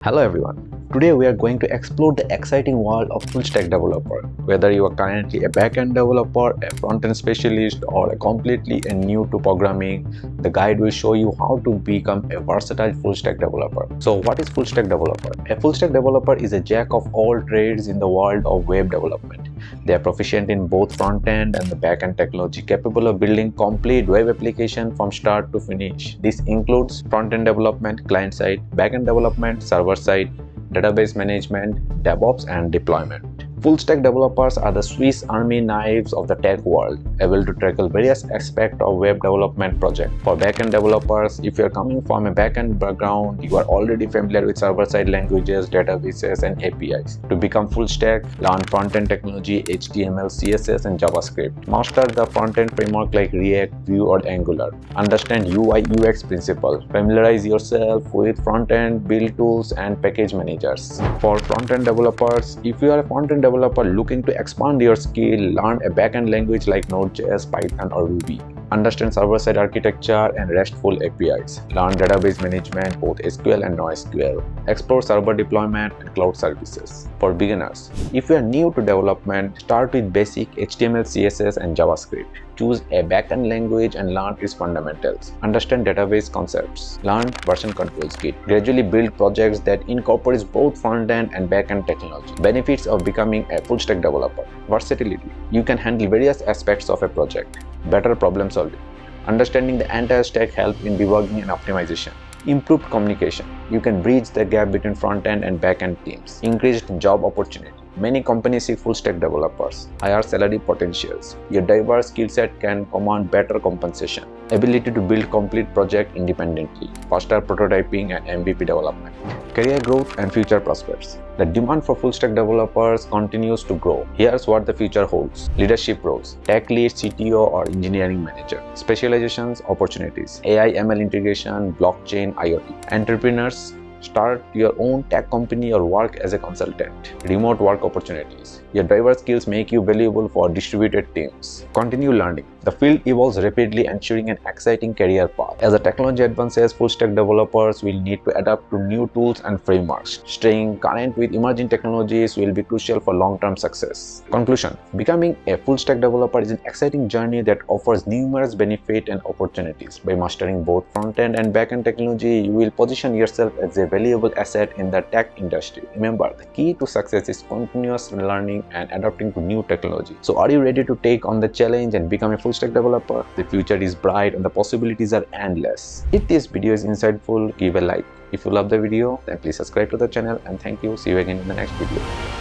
Hello everyone. Today we are going to explore the exciting world of full stack developer. Whether you are currently a back-end developer, a front-end specialist, or a completely new to programming, the guide will show you how to become a versatile full stack developer. So what is full stack developer? A full stack developer is a jack of all trades in the world of web development. They are proficient in both front-end and the back-end technology, capable of building complete web application from start to finish. This includes front-end development, client-side, back-end development, server-side, database management, DevOps, and deployment. Full stack developers are the Swiss Army knives of the tech world, able to tackle various aspects of web development project. For backend developers, if you are coming from a backend background, you are already familiar with server-side languages, databases, and APIs. To become full stack, learn front-end technology, HTML, CSS, and JavaScript. Master the front-end framework like React, Vue, or Angular. Understand UI UX principle. Familiarize yourself with front-end build tools and package managers. For front-end developers, if you are a front-end developer looking to expand your skill, learn a backend language like Node.js, Python, or Ruby. Understand server-side architecture and RESTful APIs. Learn database management, both SQL and NoSQL. Explore server deployment and cloud services. For beginners, if you are new to development, start with basic HTML, CSS, and JavaScript. Choose a backend language and learn its fundamentals. Understand database concepts. Learn version control kit. Gradually build projects that incorporates both front-end and back-end technology. Benefits of becoming a full-stack developer. Versatility. You can handle various aspects of a project. Better problem solving. Understanding the entire stack helps in debugging and optimization. Improved communication. You can bridge the gap between front-end and back-end teams. Increased job opportunity. Many companies seek full-stack developers. Higher salary potentials. Your diverse skill set can command better compensation. Ability to build complete project independently. Faster prototyping and MVP development. Career growth and future prospects. The demand for full-stack developers continues to grow. Here's what the future holds. Leadership roles. Tech lead, CTO, or engineering manager. Specializations, opportunities. AI, ML integration, blockchain, IoT. Entrepreneurs. Start your own tech company or work as a consultant. Remote work opportunities. Your diverse skills make you valuable for distributed teams. Continue learning. The field evolves rapidly, ensuring an exciting career path. As the technology advances, full-stack developers will need to adapt to new tools and frameworks. Staying current with emerging technologies will be crucial for long-term success. Conclusion. Becoming a full-stack developer is an exciting journey that offers numerous benefits and opportunities. By mastering both front-end and back-end technology, you will position yourself as a valuable asset in the tech industry. Remember, the key to success is continuous learning and adapting to new technology. So are you ready to take on the challenge and become a full stack developer? The future is bright and the possibilities are endless. If this video is insightful, give a like. If you love the video, then please subscribe to the channel, and thank you. See you again in the next video.